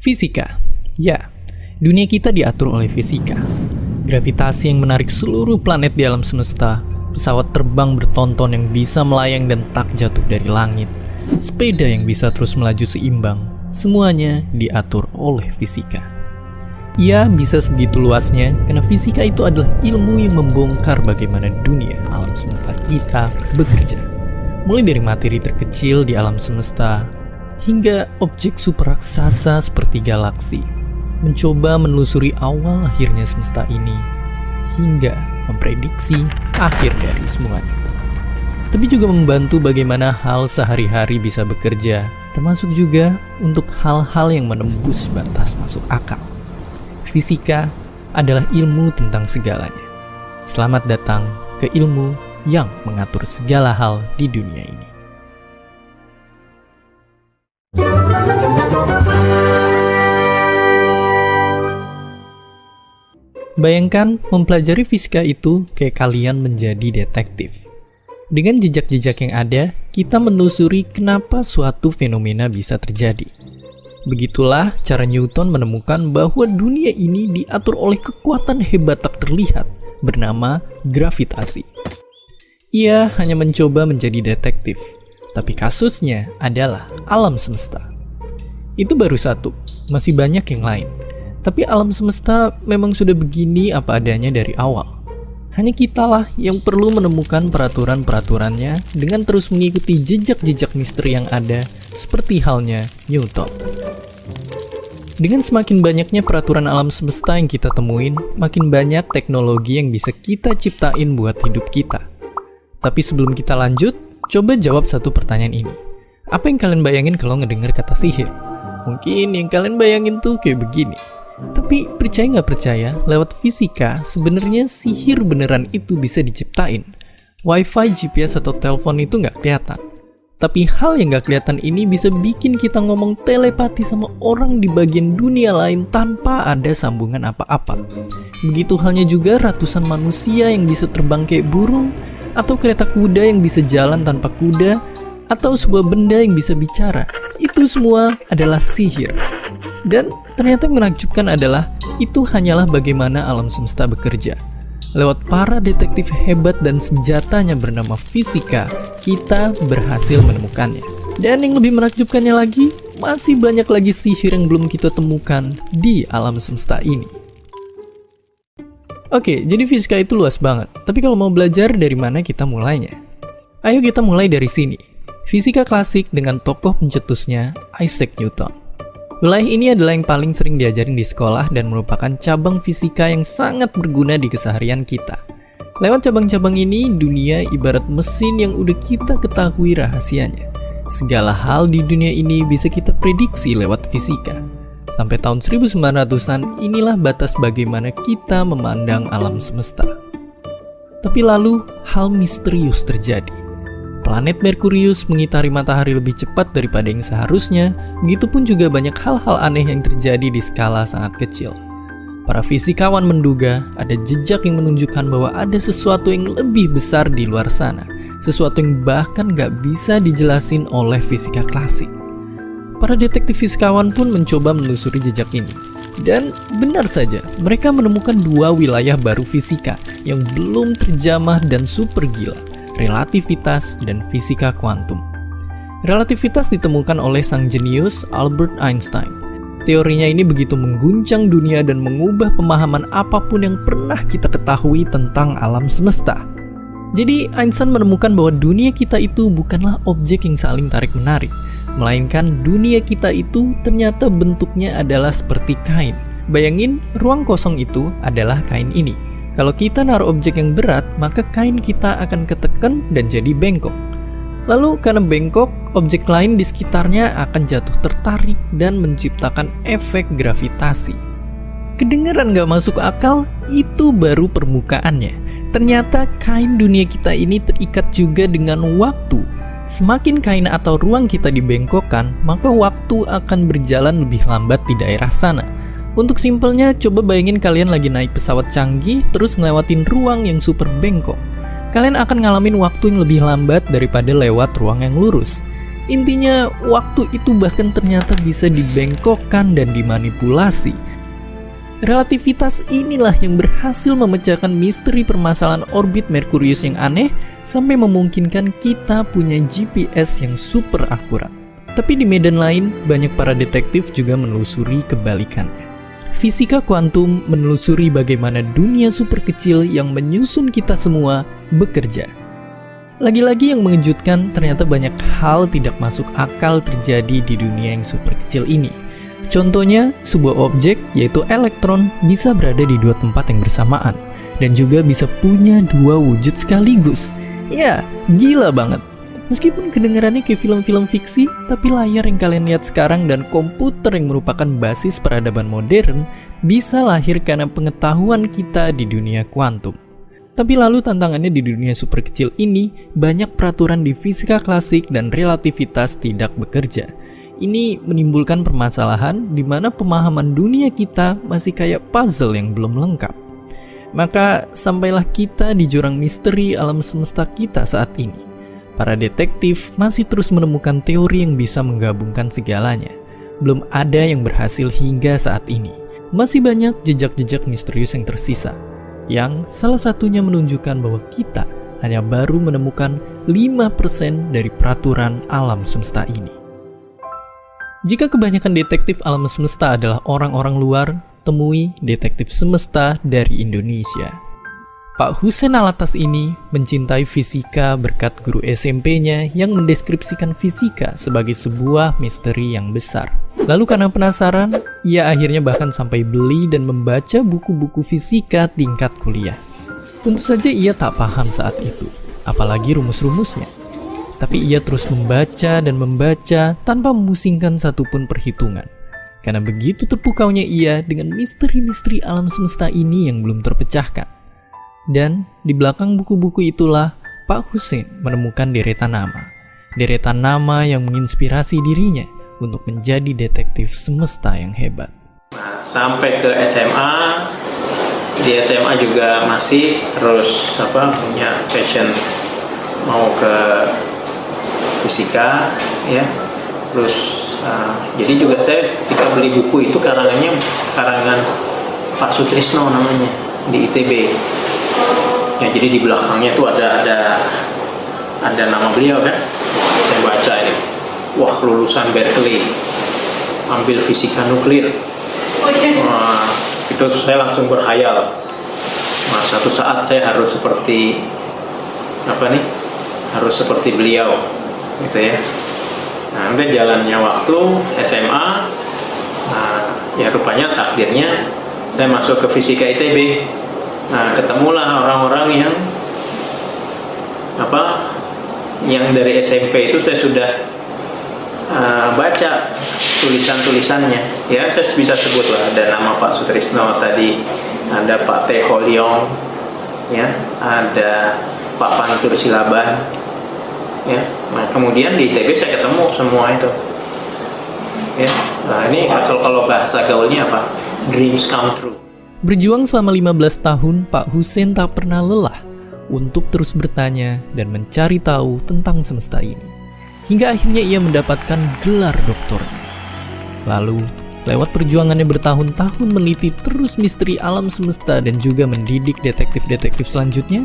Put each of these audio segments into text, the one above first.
Fisika. Ya, dunia kita diatur oleh fisika. Gravitasi yang menarik seluruh planet di alam semesta, pesawat terbang bertonton yang bisa melayang dan tak jatuh dari langit, sepeda yang bisa terus melaju seimbang, semuanya diatur oleh fisika. Ia bisa sebegitu luasnya karena fisika itu adalah ilmu yang membongkar bagaimana dunia alam semesta kita bekerja. Mulai dari materi terkecil di alam semesta, hingga objek super raksasa seperti galaksi, mencoba menelusuri awal akhirnya semesta ini, hingga memprediksi akhir dari semuanya. Tapi juga membantu bagaimana hal sehari-hari bisa bekerja, termasuk juga untuk hal-hal yang menembus batas masuk akal. Fisika adalah ilmu tentang segalanya. Selamat datang ke ilmu yang mengatur segala hal di dunia ini. Bayangkan mempelajari fisika itu kayak kalian menjadi detektif. Dengan jejak-jejak yang ada, kita menelusuri kenapa suatu fenomena bisa terjadi. Begitulah cara Newton menemukan bahwa dunia ini diatur oleh kekuatan hebat tak terlihat bernama gravitasi. Ia hanya mencoba menjadi detektif, tapi kasusnya adalah alam semesta. Itu baru satu, masih banyak yang lain. Tapi alam semesta memang sudah begini apa adanya dari awal. Hanya kitalah yang perlu menemukan peraturan-peraturannya dengan terus mengikuti jejak-jejak misteri yang ada, seperti halnya Newton. Dengan semakin banyaknya peraturan alam semesta yang kita temuin, makin banyak teknologi yang bisa kita ciptain buat hidup kita. Tapi sebelum kita lanjut, coba jawab satu pertanyaan ini. Apa yang kalian bayangin kalau ngedenger kata sihir? Mungkin yang kalian bayangin tuh kayak begini. Tapi percaya nggak percaya, lewat fisika sebenarnya sihir beneran itu bisa diciptain. Wifi, GPS, atau telepon itu nggak kelihatan. Tapi hal yang nggak kelihatan ini bisa bikin kita ngomong telepati sama orang di bagian dunia lain tanpa ada sambungan apa-apa. Begitu halnya juga ratusan manusia yang bisa terbang kayak burung, atau kereta kuda yang bisa jalan tanpa kuda, atau sebuah benda yang bisa bicara. Itu semua adalah sihir. Dan ternyata yang menakjubkan adalah itu hanyalah bagaimana alam semesta bekerja. Lewat para detektif hebat dan senjatanya bernama fisika, kita berhasil menemukannya. Dan yang lebih menakjubkannya lagi, masih banyak lagi sihir yang belum kita temukan di alam semesta ini. Oke, jadi fisika itu luas banget. Tapi kalau mau belajar, dari mana kita mulainya? Ayo kita mulai dari sini. Fisika klasik dengan tokoh pencetusnya Isaac Newton. Wilayah ini adalah yang paling sering diajarin di sekolah dan merupakan cabang fisika yang sangat berguna di keseharian kita. Lewat cabang-cabang ini, dunia ibarat mesin yang udah kita ketahui rahasianya. Segala hal di dunia ini bisa kita prediksi lewat fisika. Sampai tahun 1900-an, inilah batas bagaimana kita memandang alam semesta. Tapi lalu, hal misterius terjadi. Planet Merkurius mengitari matahari lebih cepat daripada yang seharusnya, begitupun juga banyak hal-hal aneh yang terjadi di skala sangat kecil. Para fisikawan menduga ada jejak yang menunjukkan bahwa ada sesuatu yang lebih besar di luar sana, sesuatu yang bahkan gak bisa dijelasin oleh fisika klasik. Para detektif fisikawan pun mencoba menelusuri jejak ini. Dan benar saja, mereka menemukan dua wilayah baru fisika yang belum terjamah dan super gila. Relativitas dan fisika kuantum. Relativitas ditemukan oleh sang jenius Albert Einstein. Teorinya ini begitu mengguncang dunia dan mengubah pemahaman apapun yang pernah kita ketahui tentang alam semesta. Jadi Einstein menemukan bahwa dunia kita itu bukanlah objek yang saling tarik-menarik, melainkan dunia kita itu ternyata bentuknya adalah seperti kain. Bayangin, ruang kosong itu adalah kain ini. Kalau kita naruh objek yang berat, maka kain kita akan ketekan dan jadi bengkok. Lalu karena bengkok, objek lain di sekitarnya akan jatuh tertarik dan menciptakan efek gravitasi. Kedengeran gak masuk akal? Itu baru permukaannya. Ternyata kain dunia kita ini terikat juga dengan waktu. Semakin kain atau ruang kita dibengkokkan, maka waktu akan berjalan lebih lambat di daerah sana. Untuk simpelnya, coba bayangin kalian lagi naik pesawat canggih terus ngelewatin ruang yang super bengkok. Kalian akan ngalamin waktu yang lebih lambat daripada lewat ruang yang lurus. Intinya, waktu itu bahkan ternyata bisa dibengkokkan dan dimanipulasi. Relativitas inilah yang berhasil memecahkan misteri permasalahan orbit Merkurius yang aneh sampai memungkinkan kita punya GPS yang super akurat. Tapi di medan lain, banyak para detektif juga menelusuri kebalikannya. Fisika kuantum menelusuri bagaimana dunia super kecil yang menyusun kita semua bekerja. Lagi-lagi yang mengejutkan, ternyata banyak hal tidak masuk akal terjadi di dunia yang super kecil ini. Contohnya, sebuah objek, yaitu elektron, bisa berada di dua tempat yang bersamaan, dan juga bisa punya dua wujud sekaligus. Ya, gila banget. Meskipun kedengarannya kayak film-film fiksi, tapi layar yang kalian lihat sekarang dan komputer yang merupakan basis peradaban modern, bisa lahir karena pengetahuan kita di dunia kuantum. Tapi lalu tantangannya di dunia super kecil ini, banyak peraturan di fisika klasik dan relativitas tidak bekerja. Ini menimbulkan permasalahan di mana pemahaman dunia kita masih kayak puzzle yang belum lengkap. Maka sampailah kita di jurang misteri alam semesta kita saat ini. Para detektif masih terus menemukan teori yang bisa menggabungkan segalanya. Belum ada yang berhasil hingga saat ini. Masih banyak jejak-jejak misterius yang tersisa, yang salah satunya menunjukkan bahwa kita hanya baru menemukan 5% dari peraturan alam semesta ini. Jika kebanyakan detektif alam semesta adalah orang-orang luar, temui detektif semesta dari Indonesia. Pak Hussein Alatas ini mencintai fisika berkat guru SMP-nya yang mendeskripsikan fisika sebagai sebuah misteri yang besar. Lalu karena penasaran, ia akhirnya bahkan sampai beli dan membaca buku-buku fisika tingkat kuliah. Tentu saja ia tak paham saat itu, apalagi rumus-rumusnya. Tapi ia terus membaca dan membaca tanpa memusingkan satupun perhitungan. Karena begitu terpukaunya ia dengan misteri-misteri alam semesta ini yang belum terpecahkan. Dan di belakang buku-buku itulah Pak Hussein menemukan deretan nama. Deretan nama yang menginspirasi dirinya untuk menjadi detektif semesta yang hebat. Nah, sampai ke SMA, di SMA juga masih terus punya passion mau ke fisika, ya. Terus jadi juga saya ketika beli buku itu karangan Pak Sutrisno namanya di ITB. Ya, jadi di belakangnya tuh ada nama beliau kan. Saya baca ini. Wah, lulusan Berkeley, ambil fisika nuklir. Wah, itu saya langsung berkhayal. Nah, satu saat saya harus seperti harus seperti beliau, gitu ya. Nah, udah jalannya waktu SMA, ya rupanya takdirnya saya masuk ke fisika ITB. Nah, ketemulah orang-orang yang dari SMP itu saya sudah baca tulisan-tulisannya. Ya, saya bisa sebut lah, ada nama Pak Sutrisno tadi, ada Pak T. Holyong, ya, ada Pak Pantur Silaban, ya. Nah, kemudian di ITB saya ketemu semua itu. Ya, nah ini kalau bahasa gaulnya apa? Dreams come true. Berjuang selama 15 tahun, Pak Hussein tak pernah lelah untuk terus bertanya dan mencari tahu tentang semesta ini. Hingga akhirnya ia mendapatkan gelar doktornya. Lalu, lewat perjuangannya bertahun-tahun meneliti terus misteri alam semesta dan juga mendidik detektif-detektif selanjutnya,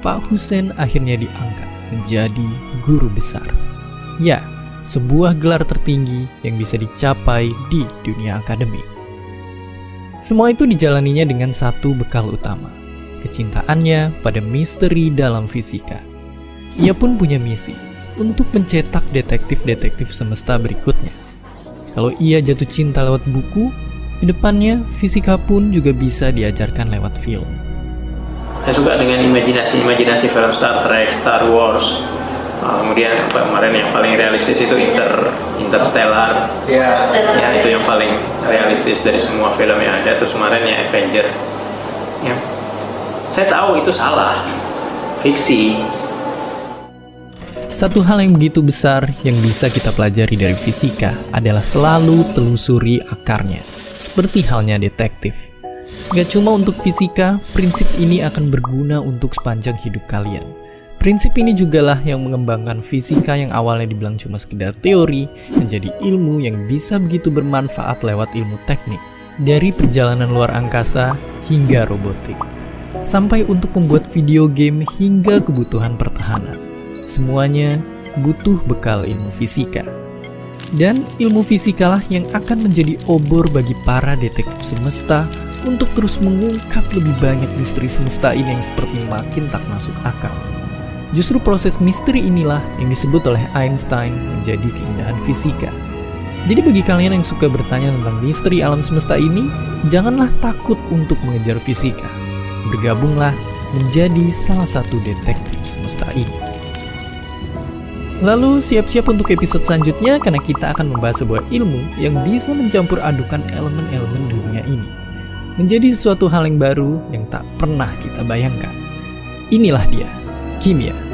Pak Hussein akhirnya diangkat menjadi guru besar. Ya, sebuah gelar tertinggi yang bisa dicapai di dunia akademik. Semua itu dijalaninya dengan satu bekal utama, kecintaannya pada misteri dalam fisika. Ia pun punya misi untuk mencetak detektif-detektif semesta berikutnya. Kalau ia jatuh cinta lewat buku, kedepannya fisika pun juga bisa diajarkan lewat film. Saya suka dengan imajinasi film Star Trek, Star Wars. Kemudian kemarin yang paling realistis itu Interstellar. Ya, itu yang paling realistis dari semua film yang ada. Terus kemarin ya Avenger. Ya. Saya tahu itu salah, fiksi. Satu hal yang begitu besar yang bisa kita pelajari dari fisika adalah selalu telusuri akarnya, seperti halnya detektif. Gak cuma untuk fisika, prinsip ini akan berguna untuk sepanjang hidup kalian. Prinsip ini jugalah yang mengembangkan fisika yang awalnya dibilang cuma sekedar teori menjadi ilmu yang bisa begitu bermanfaat lewat ilmu teknik. Dari perjalanan luar angkasa hingga robotik. Sampai untuk membuat video game hingga kebutuhan pertahanan. Semuanya butuh bekal ilmu fisika. Dan ilmu fisikalah yang akan menjadi obor bagi para detektif semesta untuk terus mengungkap lebih banyak misteri semesta ini yang seperti makin tak masuk akal. Justru proses misteri inilah yang disebut oleh Einstein menjadi keindahan fisika. Jadi bagi kalian yang suka bertanya tentang misteri alam semesta ini, janganlah takut untuk mengejar fisika. Bergabunglah menjadi salah satu detektif semesta ini. Lalu siap-siap untuk episode selanjutnya karena kita akan membahas sebuah ilmu yang bisa mencampur adukan elemen-elemen dunia ini. Menjadi sesuatu hal yang baru yang tak pernah kita bayangkan. Inilah dia, kimia.